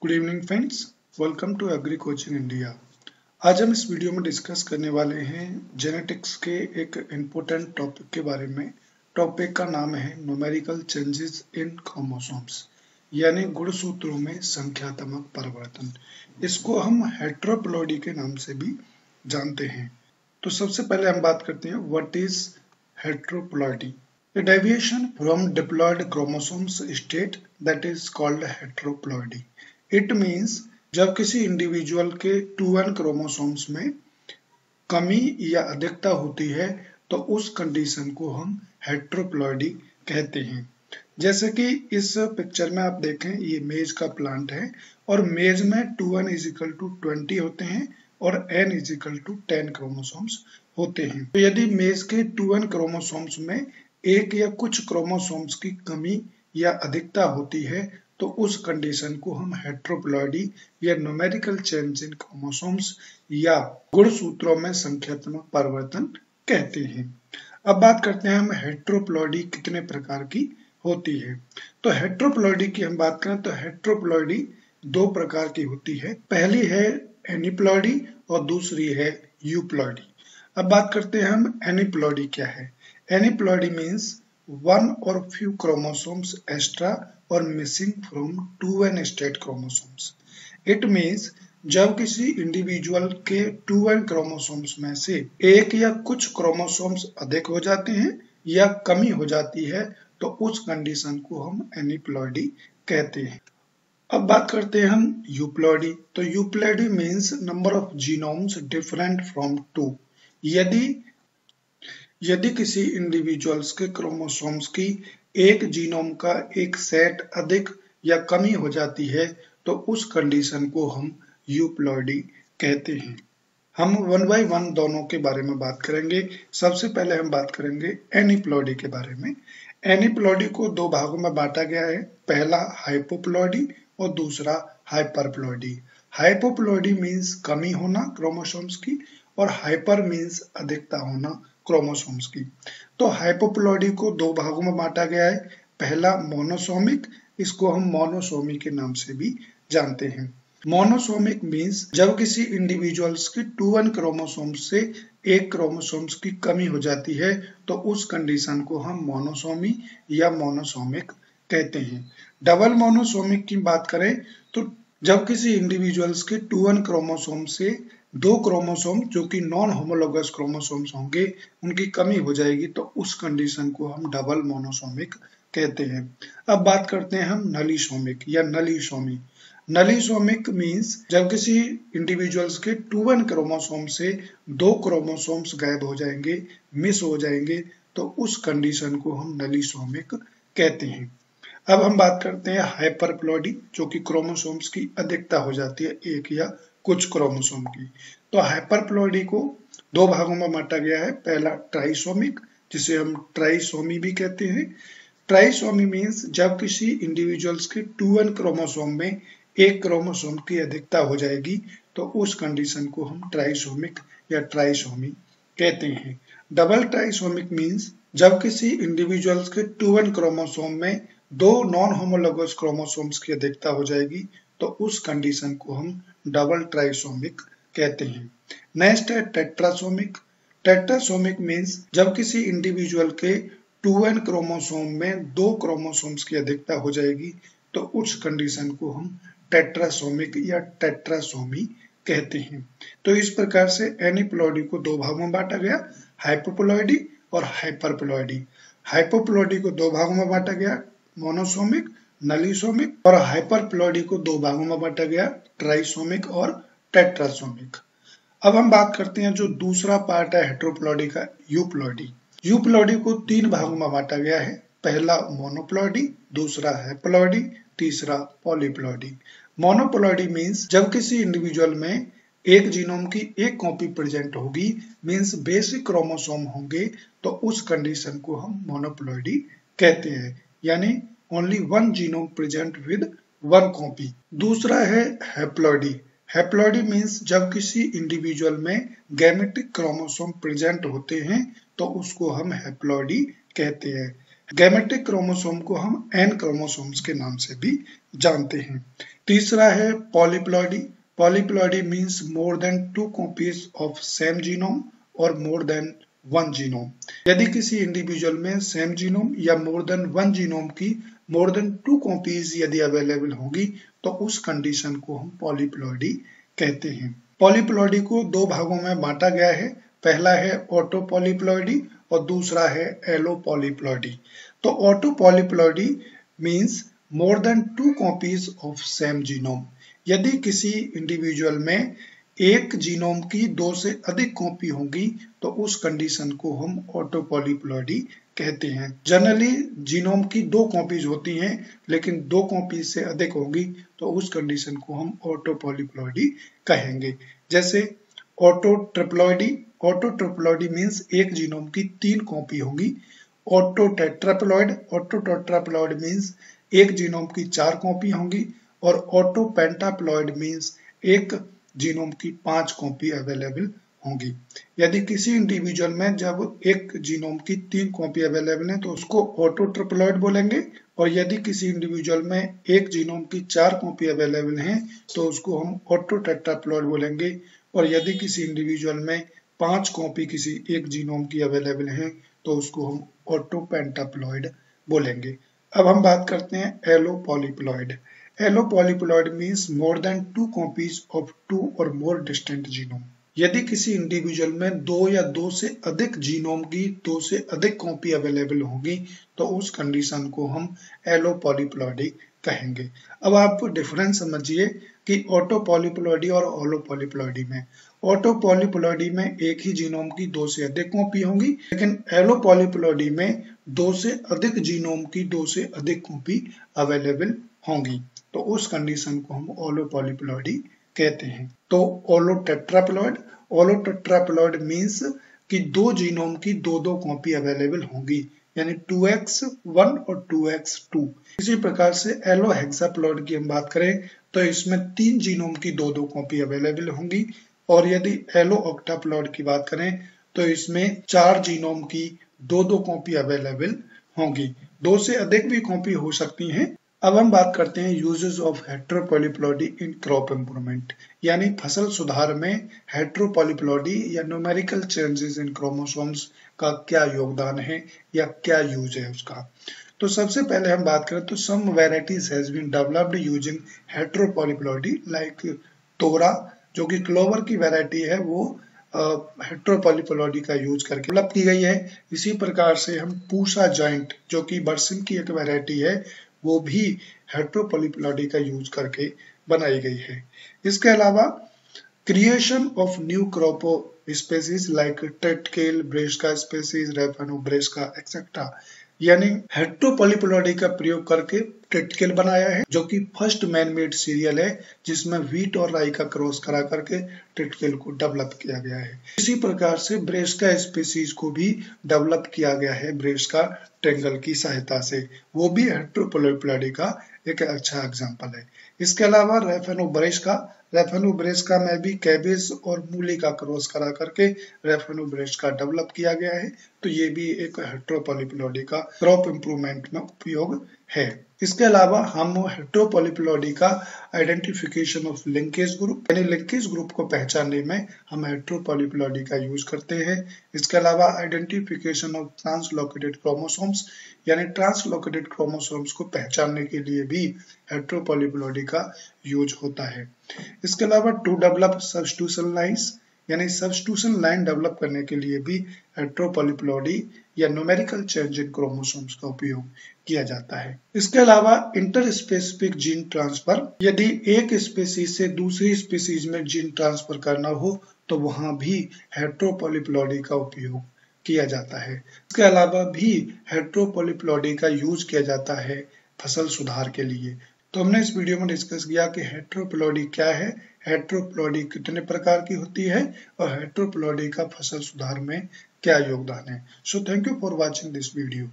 Good evening friends, welcome to agri coaching India. आज हम इस वीडियो में डिस्कस करने वाले हैं जेनेटिक्स के एक इम्पोर्टेंट टॉपिक के बारे में। टॉपिक का नाम है न्यूमेरिकल चेंजेस इन क्रोमोसोम्स, यानी गुणसूत्रों में संख्यात्मक परिवर्तन। इसको हम हेट्रोप्लॉइडी के नाम से भी जानते हैं। तो सबसे पहले हम बात करते हैं what is heteroploidy. A deviation from diploid chromosomes state that is called heteroploidy. It means जब किसी इंडिविजुअल के 2n क्रोमोसोम्स में कमी या अधिकता होती है तो उस कंडीशन को हम हेट्रोप्लॉइडी कहते हैं। जैसे कि इस पिक्चर में आप देखें, ये मेज का प्लांट है और मेज में 2n = 20 होते हैं और n = 10 क्रोमोसोम्स होते हैं। तो यदि मेज के 2n क्रोमोसोम्स में एक या कुछ क्रोमोसोम्स की कमी या अधिकता होती है तो उस कंडीशन को हम हेट्रोप्लॉइडी या न्यूमेरिकल चेंज इन क्रोमोसोम्स या गुणसूत्रों में संख्यात्मक परिवर्तन कहते हैं। अब बात करते हैं हम हेट्रोप्लॉइडी कितने प्रकार की होती है। तो हेट्रोप्लॉइडी की हम बात करें तो हेट्रोप्लॉइडी दो प्रकार की होती है। पहली है एनिप्लॉइडी और दूसरी है यूप्लॉइडी। अब बात करते हैं हम एनिप्लॉइडी क्या है। Aneuploidy means one or few chromosomes extra or missing from 2n state chromosomes. It means जब किसी इंडिविजुअल के 2n क्रोमोसोम्स में से एक या कुछ क्रोमोसोम्स अधिक हो जाते हैं या कमी हो जाती है तो उस कंडीशन को हम एनिप्लॉइडी कहते हैं। अब बात करते हैं हम यूप्लॉइडी। तो euploidy means number of genomes different from 2। यदि किसी इंडिविजुअल्स के क्रोमोसोम्स की एक जीनोम का एक सेट अधिक या कमी हो जाती है तो उस कंडीशन को हम यूप्लॉइडी कहते हैं। हम वन बाय वन दोनों के बारे में बात करेंगे। सबसे पहले हम बात करेंगे एनिप्लॉइडी के बारे में। एनिप्लॉइडी को दो भागों में बांटा गया है, पहला हाइपोप्लॉइडी और दूसरा हाइपरप्लॉइडी। हाइपोप्लॉइडी मीन्स कमी होना क्रोमोसोम्स की और हाइपर मीन्स अधिकता होना क्रोमोसोम्स की। तो हाइपोप्लॉइडी को दो भागों में बांटा गया है, पहला मोनोसोमिक, इसको हम मोनोसोमी के नाम से भी जानते हैं। मोनोसोमिक मीन्स जब किसी इंडिविजुअल्स की 2n क्रोमोसोम्स से एक क्रोमोसोम्स की कमी हो जाती है तो उस कंडीशन को हम मोनोसोमी या मोनोसोमिक कहते हैं। डबल मोनोसोमिक की बात करें तो जब किसी इंडिविजुअल्स के 2n क्रोमोसोम से दो क्रोमोसोम जो कि नॉन होमोलोगस क्रोमोसोम्स होंगे उनकी कमी हो जाएगी तो उस कंडीशन को हम डबल मोनोसोमिक कहते हैं। अब बात करते हैं हम नलीसोमिक या नलीसोमी। नलीसोमिक मीन्स जब किसी इंडिविजुअल्स के 2n क्रोमोसोम से दो क्रोमोसोम्स गायब हो जाएंगे, मिस हो जाएंगे तो उस कंडीशन को हम नलीसोमिक कहते हैं। अब हम बात करते हैं हाइपरप्लॉइडी, जो कि क्रोमोसोम्स की अधिकता हो जाती है एक या कुछ क्रोमोसोम की। तो हाइपरप्लॉइडी को दो भागों में बांटा गया है, पहला ट्राइसोमिक जिसे हम ट्राइसोमी भी कहते हैं। ट्राइसोमी मीन्स जब किसी इंडिविजुअल्स के 2n क्रोमोसोम में एक क्रोमोसोम की अधिकता हो जाएगी तो उस कंडीशन को हम ट्राइसोमिक या ट्राइसोमी कहते हैं। डबल ट्राइसोमिक मीन्स जब किसी इंडिविजुअल्स के 2n क्रोमोसोम में दो नॉन होमोलोगस क्रोमोसोम्स की अधिकता हो जाएगी तो उस कंडीशन को हम डबल ट्राइसोमिक कहते हैं। नेक्स्ट है टेट्रासोमिक। टेट्रासोमिक मीन्स जब किसी इंडिविजुअल के 2n क्रोमोसोम में दो क्रोमोसोम्स की अधिकता हो जाएगी तो उस कंडीशन को हम टेट्रासोमिक या टेट्रासोमी कहते हैं। तो इस प्रकार से एनिप्लॉइडी को दो भागों में बांटा गया, हाइपोप्लॉइडी और हाइपरप्लॉइडी। हाइपोप्लॉइडी को दो भागों में बांटा गया, मोनोसोमिक, नलीसोमिक, और हाइपरप्लॉइडी को दो भागों में बांटा गया, ट्राइसोमिक और टेट्रासोमिक। अब हम बात करते हैं जो दूसरा पार्ट है हेट्रोप्लॉइडी का, यूप्लॉइडी। यूप्लॉइडी को तीन भागों में बांटा गया है, पहला मोनोप्लॉइडी, दूसरा हैप्लॉइडी, तीसरा पॉलीप्लॉइडी। मोनोप्लॉइडी मीन्स जब किसी इंडिविजुअल में एक जीनोम की एक कॉपी प्रेजेंट होगी, मीन्स बेसिक क्रोमोसोम होंगे तो उस कंडीशन को हम मोनोप्लॉइडी कहते हैं, यानी only one genome present with one copy. दूसरा है हैप्लॉइडी। हैप्लॉइडी मीन्स जब किसी इंडिविजुअल में गैमेटिक क्रोमोसोम प्रेजेंट होते हैं तो उसको हम हैप्लॉइडी कहते हैं। गैमेटिक क्रोमोसोम को हम एन क्रोमोसोम्स के नाम से भी जानते हैं। तीसरा है polyploidy. Polyploidy means more than 2 copies of same genome और मोर देन 1 जीनोम। यदि किसी इंडिविजुअल में सेम जीनोम या मोर देन 1 जीनोम की मोर देन 2 कॉपीज यदि अवेलेबल होगी तो उस कंडीशन को हम पॉलीप्लॉइडी कहते हैं। पॉलीप्लॉइडी को 2 भागों में बांटा गया है। पहला है ऑटोपॉलीप्लॉइडी और दूसरा है एलोपॉलीप्लॉइडी। तो autopolyploidy means more than 2 copies of same genome. यदि किसी इंडिविजुअल में एक जीनोम की 2 से अधिक कॉपी होगी तो उस कंडीशन को हम ऑटोपॉलीप्लॉइडी कहते हैं। जनरली जीनोम की 2 कॉपीज होती हैं, लेकिन 2 कॉपीज से अधिक होगी तो उस कंडीशन को हम ऑटोपॉलीप्लॉइडी कहेंगे। जैसे ऑटोट्रिप्लॉइडी। ऑटोट्रिप्लॉइडी मीन्स एक जीनोम की 3 कॉपी होगी। ऑटोटेट्राप्लॉइड। ऑटोटेट्राप्लॉइड मीन्स एक जीनोम की 4 कॉपी होंगी। और ऑटोपेंटाप्लॉइड मीन्स एक जीनोम की 5 कॉपी अवेलेबल होंगी। यदि किसी इंडिविजुअल में जब एक जीनोम की 3 कॉपी अवेलेबल है तो उसको ऑटोट्रिप्लॉइड बोलेंगे, और यदि किसी इंडिविजुअल में एक जीनोम की 4 कॉपी अवेलेबल है तो उसको हम ऑटोटेट्राप्लॉइड बोलेंगे, और यदि किसी इंडिविजुअल में 5 कॉपी किसी एक जीनोम की अवेलेबल है तो उसको हम ऑटोपेंटाप्लॉइड बोलेंगे। अब हम बात करते हैं allopolyploid. Allopolyploid means more than 2 copies of 2 और मोर डिस्टिंक्ट जीनोम। यदि किसी इंडिविजुअल में 2 या 2 से अधिक जीनोम की 2 से अधिक कॉपी अवेलेबल होगी तो उस कंडीशन को हम एलोपॉलीप्लॉइडी कहेंगे। अब आप डिफरेंस समझिए कि ऑटोपॉलीप्लॉइडी और एलोपॉलीप्लॉइडी में। ऑटोपॉलीप्लॉइडी में एक ही जीनोम की 2 से अधिक कॉपी होंगी, लेकिन एलोपॉलीप्लॉइडी में 2 से अधिक जीनोम की 2 से अधिक कॉपी अवेलेबल होंगी, तो उस कंडीशन को हम एलोपॉलीप्लॉइडी कहते हैं। तो ऑलोटेट्राप्लॉइड। ऑलोटेट्राप्लॉइड मीन्स कि 2 जीनोम की 2 कॉपी अवेलेबल होंगी, यानी 2x1 और 2x2। इसी प्रकार से एलोहेक्साप्लॉइड की हम बात करें तो इसमें 3 जीनोम की 2 कॉपी अवेलेबल होंगी, और यदि एलोऑक्टाप्लॉइड की बात करें तो इसमें 4 जीनोम की 2 कॉपी अवेलेबल होंगी। 2 से अधिक भी कॉपी हो सकती हैं। अब हम बात करते हैं uses of heteropolyploidy in crop improvement, यानी फसल सुधार में हेट्रोपॉलीप्लॉइडी या न्यूमेरिकल चेंजेस इन क्रोमोसोम्स का क्या योगदान है या क्या यूज है उसका। तो सबसे पहले हम बात करें तो some varieties has been developed using heteropolyploidy, like तोरा जो कि क्लोवर की वैरायटी है वो हेट्रोपॉलीप्लॉइडी का यूज करके डेवलप की गई है। इसी प्रकार से हम पूसा जॉइंट जो कि बरसिम की एक वैरायटी है वो भी हेट्रोपॉलीप्लॉइडी का यूज करके बनाई गई है। इसके अलावा creation of new crop species like triticale, brassica species, raphanobrassica etcetera, यानी हेट्रोपॉलीप्लॉइडी का प्रयोग करके टेटकेल बनाया है जो कि फर्स्ट मैन मेड सीरियल है जिसमें व्हीट और राई का क्रॉस करा करके टेटकेल को डेवलप किया गया है। इसी प्रकार से ब्रेस्का स्पीसीज को भी डेवलप किया गया है ब्रेस्का टेंगल की सहायता से, वो भी हेट्रोपॉलीप्लॉइडी का एक अच्छा एग्जाम्पल है। इसके अलावा रेफेनो ब्रेस्का में भी कैबेज और मूली का क्रॉस करा करके रेफेनो ब्रेस्का डेवलप किया गया है, तो ये भी एक हेट्रोपॉलीप्लॉइडी का क्रॉप इंप्रूवमेंट में उपयोग है। इसके अलावा हम हेट्रोपॉलीप्लॉइडी का आइडेंटिफिकेशन ऑफ लिंकेज ग्रुप, यानी लिंकेज ग्रुप को पहचानने में हम हेट्रोपॉलीप्लॉइडी का यूज करते हैं। इसके अलावा आइडेंटिफिकेशन ऑफ ट्रांसलोकेटेड क्रोमोसोम्स, यानी ट्रांसलोकेटेड क्रोमोसोम्स को पहचानने के लिए भी हेट्रोपॉलीप्लॉइडी का यूज होता है। इसके अलावा टू डेवलप सब्स्टिट्यूशन लाइन्स, यानी सब्स्टिट्यूशन लाइन डेवलप करने के लिए भी हेट्रोपॉलीप्लॉइडी या न्यूमेरिकल चेंज इन क्रोमोसोम्स का उपयोग किया जाता है। इसके अलावा इंटरस्पेसिफिक जीन ट्रांसफर, यदि एक स्पीसीज से दूसरी स्पीसीज में जीन ट्रांसफर करना हो तो वहां भी हेट्रोपॉलीप्लॉइडी का उपयोग किया जाता है। इसके अलावा भी हेट्रोपॉलीप्लॉइडी का यूज किया जाता है फसल सुधार के लिए। तो हमने इस वीडियो में डिस्कस किया कि हेट्रोपॉलीप्लॉइडी क्या है, हेट्रोपॉलीप्लॉइडी कितने प्रकार की होती है और हेट्रोपॉलीप्लॉइडी का फसल सुधार में क्या योगदान है। So thank you for watching this video.